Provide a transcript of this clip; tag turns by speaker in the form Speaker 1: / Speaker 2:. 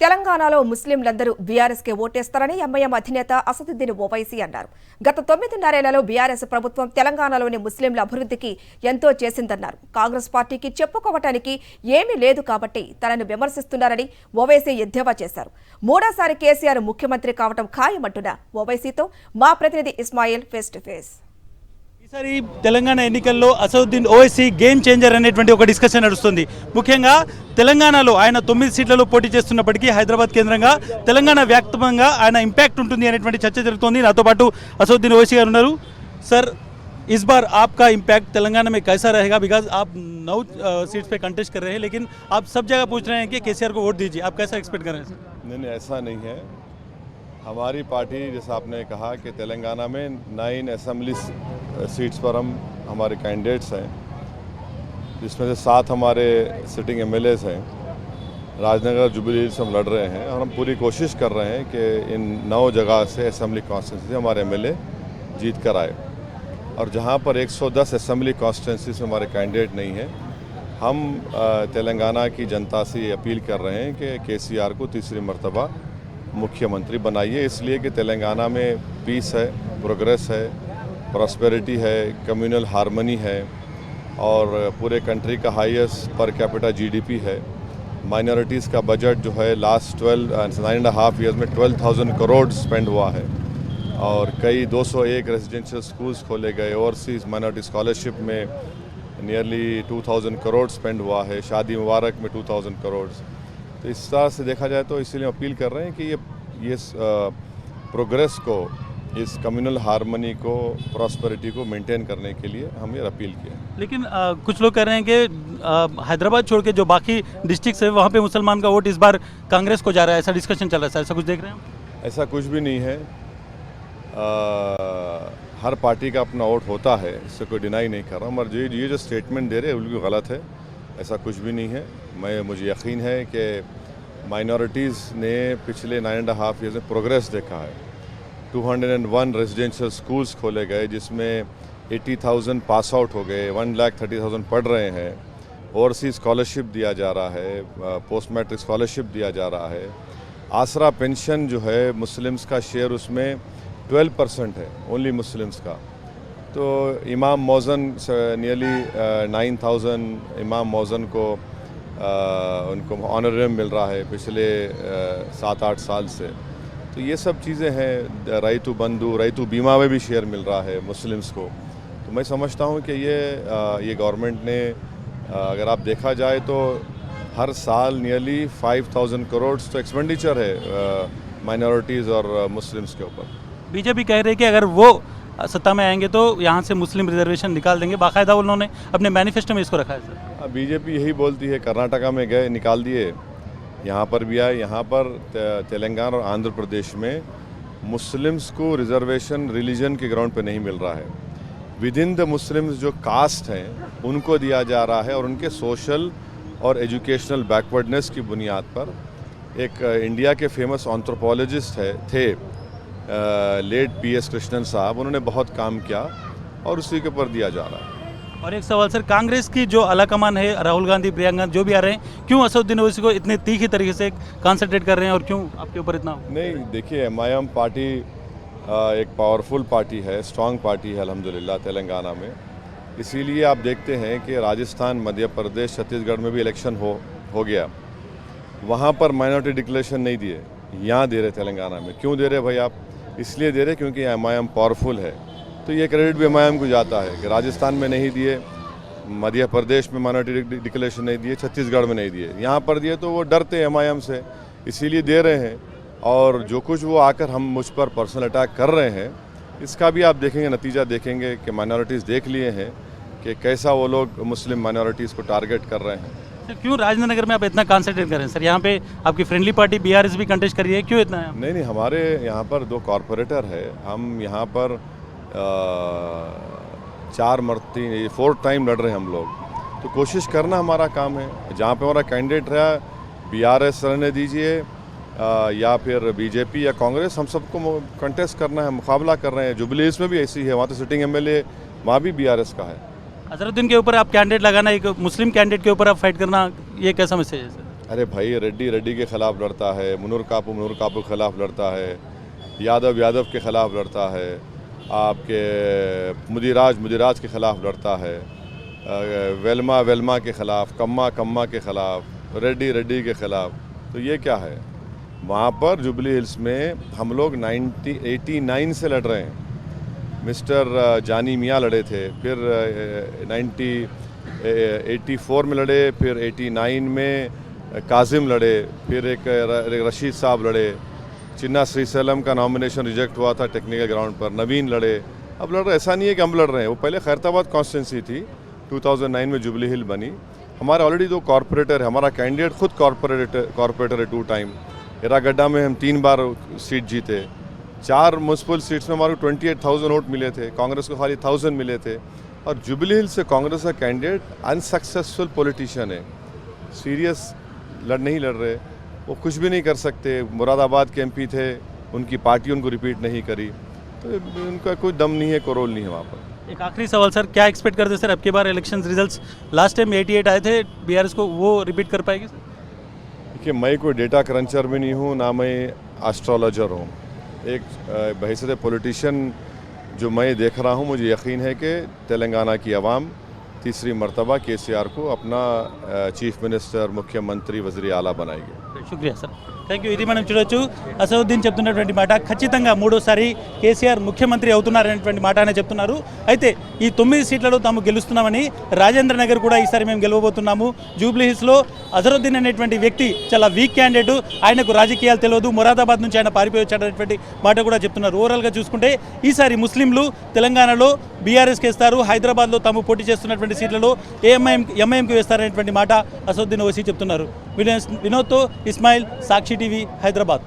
Speaker 1: తెలంగాణలో ముస్లింలందరూ బీఆర్ఎస్కే ఓటేస్తారని ఎంఐఎం అధినేత అసదుద్దీన్ ఓవైసీ అన్నారు. గత 9.5 బీఆర్ఎస్ ప్రభుత్వం తెలంగాణలోని ముస్లింల అభివృద్ధికి ఎంతో చేసిందన్నారు. కాంగ్రెస్ పార్టీకి చెప్పుకోవటానికి ఏమీ లేదు కాబట్టి తనను విమర్శిస్తున్నారని ఓవైసీ ఎద్దేవా చేశారు. మూడోసారి కేసీఆర్ ముఖ్యమంత్రి కావటం ఖాయమంటున్న ఓవైసీతో మా ప్రతినిధి ఇస్మాయిల్ ఫేస్ టు ఫేస్.
Speaker 2: ఈసారి తెలంగాణ ఎన్నికల్లో అసదుద్దీన్ ఓవైసీ గేమ్ చేంజర్ అనేటువంటి ఒక డిస్కషన్ నడుస్తుంది. ముఖ్యంగా తెలంగాణలో ఆయన 9 సీట్లలో పోటీ చేస్తున్నప్పటికీ హైదరాబాద్ కేంద్రంగా తెలంగాణ వ్యాప్తంగా ఆయన ఇంపాక్ట్ ఉంటుంది అనేటువంటి చర్చ జరుగుతోంది. నాతో పాటు అసదుద్దీన్ ఓవైసీ గారు ఉన్నారు. सर, इस बार आपका इम्पैक्ट तेलंगाना में कैसा रहेगा? बिकॉज आप 9 सीट्स पे कंटेस्ट कर रहे हैं, लेकिन आप सब जगह पूछ रहे हैं कि केसीआर को वोट दीजिए. आप कैसा एक्सपेक्ट कर रहे हैं?
Speaker 3: नहीं, ऐसा नहीं है. हमारी पार्टी, जैसा आपने कहा कि तेलंगाना में 9 असेंबली सीट्स पर हमारे कैंडिडेट्स हैं, जिसमें से 7 हमारे सिटिंग एमएलएस हैं. राजनगर जुबली से हम लड़ रहे हैं और हम पूरी कोशिश कर रहे हैं कि इन 9 जगह से असेंबली कॉन्स्टिट्यूंसी से हमारे एमएलए जीत कर आए. और जहां पर 110 असेंबली कॉन्स्टिट्यूंसी से हमारे कैंडिडेट नहीं हैं, हम तेलंगाना की जनता से ये अपील कर रहे हैं कि केसीआर को तीसरी मर्तबा मुख्यमंत्री बनाइए. इसलिए कि तेलंगाना में पीस है, प्रोग्रेस है, प्रॉस्पेरिटी है, कम्युनल हार्मनी है और पूरे कंट्री का हाईएस्ट पर कैपिटा जीडीपी है. माइनॉरिटीज़ का बजट जो है लास्ट 9.5 ईयर्स में 12,000 करोड़ स्पेंड हुआ है और कई 201 रेजिडेंशियल स्कूल्स खोले गए. ओवरसीज़ माइनॉरिटी स्कॉलरशिप में नियरली 2,000 करोड़ स्पेंड हुआ है. शादी मुबारक में 2,000 करोड़. तो इस तरह से देखा जाए तो इसीलिए अपील कर रहे हैं कि ये प्रोग्रेस को, इस कम्युनल हार्मनी को, प्रॉस्पेरिटी को मेंटेन करने के लिए हम ये अपील किए.
Speaker 2: लेकिन कुछ लोग कह रहे हैं कि हैदराबाद छोड़ के जो बाकी डिस्ट्रिक्ट्स है वहाँ पे मुसलमान का वोट इस बार कांग्रेस को जा रहा है, ऐसा डिस्कशन चल रहा है. ऐसा कुछ देख रहे हैं?
Speaker 3: ऐसा कुछ भी नहीं है. हर पार्टी का अपना वोट होता है, इससे कोई डिनाई नहीं कर रहा हूँ. मगर ये जो स्टेटमेंट दे रहे हैं बिल्कुल गलत है. ऐसा कुछ भी नहीं है. मुझे यकीन है कि माइनॉरिटीज़ ने पिछले 9.5 ईयर्स में प्रोग्रेस देखा है. 201 रेजिडेंशियल स्कूल्स खोले गए, जिसमें 80,000 पास आउट हो गए, 1,30,000 पढ़ रहे हैं. ओवरसीज स्कॉलरशिप दिया जा रहा है, पोस्ट मैट्रिक स्कॉलरशिप दिया जा रहा है. आसरा पेंशन जो है मुस्लिम्स का शेयर उसमें 12% है, ओनली मुस्लिम्स का. तो इमाम मौज़न नियरली 9,000 इमाम मौज़न को उनको ऑनरेरियम मिल रहा है पिछले 7-8 साल से. तो ये सब चीज़ें हैं. रईतु बंधु, रईतु बीमा में भी शेयर मिल रहा है मुस्लिम्स को. तो मैं समझता हूँ कि ये गवर्नमेंट ने, अगर आप देखा जाए तो हर साल नियरली 5,000 करोड़ तो एक्सपेंडिचर है माइनॉरिटीज़ और मुस्लिम्स के ऊपर.
Speaker 2: बीजेपी कह रही है कि अगर वो सत्ता में आएंगे तो यहाँ से मुस्लिम रिजर्वेशन निकाल देंगे. बाकायदा उन्होंने अपने मैनिफेस्टो में इसको रखा है. सर,
Speaker 3: बीजेपी यही बोलती है. कर्नाटका में गए, निकाल दिए. यहाँ पर भी आए. यहाँ पर तेलंगाना और आंध्र प्रदेश में मुस्लिम्स को रिजर्वेशन रिलीजन के ग्राउंड पे नहीं मिल रहा है. विद इन द मुस्लिम्स जो कास्ट हैं उनको दिया जा रहा है और उनके सोशल और एजुकेशनल बैकवर्डनेस की बुनियाद पर. एक इंडिया के फेमस एंथ्रोपोलॉजिस्ट थे लेट PS कृष्णन साहब, उन्होंने बहुत काम किया और उसी के ऊपर दिया जा रहा है.
Speaker 2: और एक सवाल सर, कांग्रेस की जो आलाकमान है, राहुल गांधी, प्रियंका जो भी आ रहे हैं, क्यों असदुद्दीन ओवैसी को इतने तीखी तरीके से कॉन्सेंट्रेट कर रहे हैं और क्यों आपके ऊपर इतना?
Speaker 3: नहीं, देखिए, MIM पार्टी एक पावरफुल पार्टी है, स्ट्रांग पार्टी है अल्हम्दुलिल्लाह तेलंगाना में. इसीलिए आप देखते हैं कि राजस्थान, मध्य प्रदेश, छत्तीसगढ़ में भी इलेक्शन हो गया. वहाँ पर माइनॉरिटी डिक्लेरेशन नहीं दिए, यहाँ दे रहे तेलंगाना में. क्यों दे रहे भाई आप? इसलिए दे रहे क्योंकि MIM पावरफुल है. तो ये क्रेडिट भी MIM को जाता है कि राजस्थान में नहीं दिए, मध्य प्रदेश में माइनॉरिटी डिक्लेरेशन नहीं दिए, छत्तीसगढ़ में नहीं दिए. यहाँ पर दिए तो वो डरते हैं MIM से, इसीलिए दे रहे हैं. और जो कुछ वो आकर हम मुझ पर पर्सनल अटैक कर रहे हैं, इसका भी आप देखेंगे, नतीजा देखेंगे कि माइनॉरिटीज़ देख लिए हैं कि कैसा वो लोग मुस्लिम माइनॉरिटीज़ को टारगेट कर रहे हैं.
Speaker 2: क्यों राजनगर में आप इतना कॉन्सेंट्रेट कर रहे हैं? सर, यहाँ पे आपकी फ्रेंडली पार्टी BRS भी कंटेस्ट कर रही है, क्यों इतना है?
Speaker 3: नहीं, हमारे यहाँ पर 2 कॉरपोरेटर है. हम यहाँ पर 4 टाइम लड़ रहे हैं हम लोग. तो कोशिश करना हमारा काम है. जहाँ पे हमारा कैंडिडेट रहा, BRS रहने दीजिए या फिर BJP या कांग्रेस, हम सबको कंटेस्ट करना है, मुकाबला कर रहे हैं. जुबलीस में भी ऐसी है, वहाँ तो सिटिंग MLA वहाँ भी BRS का है.
Speaker 2: अजहरुद्दीन के ऊपर आप कैंडिडेट लगाना, एक मुस्लिम कैंडिडेट के ऊपर आप फाइट करना, ये कैसा मैसेज है सर?
Speaker 3: अरे भाई, रेड्डी के ख़िलाफ़ लड़ता है, मुनूर कापू के ख़िलाफ़ लड़ता है, यादव के ख़िलाफ़ लड़ता है, आपके मुदिराज के ख़िलाफ़ लड़ता है, वेल्मा के ख़िलाफ़, कम्मा के ख़िलाफ़, रेड्डी के ख़िलाफ़। तो ये क्या है? वहाँ पर जुबली हिल्स में हम लोग 1989 से लड़ रहे हैं। मिस्टर जानी मियाँ लड़े थे, फिर 84 में लड़े, फिर 89 में काजिम लड़े, फिर एक रशीद साहब लड़े, चिन्ना श्रीसेलम का नॉमिनेशन रिजेक्ट हुआ था टेक्निकल ग्राउंड पर, नवीन लड़े। अब लड़ रहे, ऐसा नहीं है कि हम लड़ रहे हैं। वो पहले खैरताबाद कॉन्स्टिट्यूंसी थी, 2009 में जुबली हिल बनी। हमारे ऑलरेडी 2 कॉरपोरेटर है, हमारा कैंडिडेट खुद कॉरपोरेटर है 2 टाइम। एरागड्डा में हम 3 बार सीट जीते, 4 म्यूनसिपल सीट्स में हमारे 28,000 वोट मिले थे, कांग्रेस को खाली 1000 मिले थे। और जुबली हिल से कांग्रेस का कैंडिडेट अनसक्सेसफुल पॉलिटिशियन है, सीरियस नहीं लड़ रहे, वो कुछ भी नहीं कर सकते। मुरादाबाद के एमपी थे, उनकी पार्टी उनको रिपीट नहीं करी, तो उनका कोई दम नहीं है, कोई रोल नहीं है वहाँ पर।
Speaker 2: एक आखिरी सवाल सर, क्या एक्सपेक्ट करते हैं सर अब की बार इलेक्शन रिजल्ट्स? लास्ट टाइम 88 आए थे बीआरएस को, वो रिपीट कर पाएगी?
Speaker 3: देखिए, मैं कोई डेटा क्रंचर भी नहीं हूँ, ना मैं एस्ट्रोलॉजर हूँ। एक बहैसियत पॉलिटिशियन जो मैं देख रहा हूँ, मुझे यकीन है कि तेलंगाना की आवाम तीसरी मर्तबा केसीआर को अपना चीफ मिनिस्टर, मुख्यमंत्री, वज़ीर आला बनाएगी।
Speaker 2: శుక్రియా సార్, థ్యాంక్ యూ. ఇది మనం చూడొచ్చు అసదుద్దీన్ చెప్తున్నటువంటి మాట. ఖచ్చితంగా మూడోసారి కేసీఆర్ ముఖ్యమంత్రి అవుతున్నారనేటువంటి మాట ఆయన చెప్తున్నారు. అయితే ఈ 9 సీట్లలో తాము గెలుస్తున్నామని, రాజేంద్ర నగర్ కూడా ఈసారి మేము గెలవబోతున్నాము, జూబ్లీ హిల్స్లో అజరుద్దీన్ అనేటువంటి వ్యక్తి చాలా వీక్ క్యాండిడేట్, ఆయనకు రాజకీయాలు తెలియదు, మురాదాబాద్ నుంచి ఆయన పారిపోయి వచ్చాడనేటువంటి మాట కూడా చెప్తున్నారు. ఓవరాల్గా చూసుకుంటే ఈసారి ముస్లింలు తెలంగాణలో బీఆర్ఎస్కి వేస్తారు, హైదరాబాద్లో తాము పోటీ చేస్తున్నటువంటి సీట్లలో ఎంఐఎంకి వేస్తారనేటువంటి మాట అసదుద్దీన్ ఓవైసీ చెప్తున్నారు. వినోద్తో ఇస్మాయిల్, సాక్షి టీవీ, హైదరాబాద్.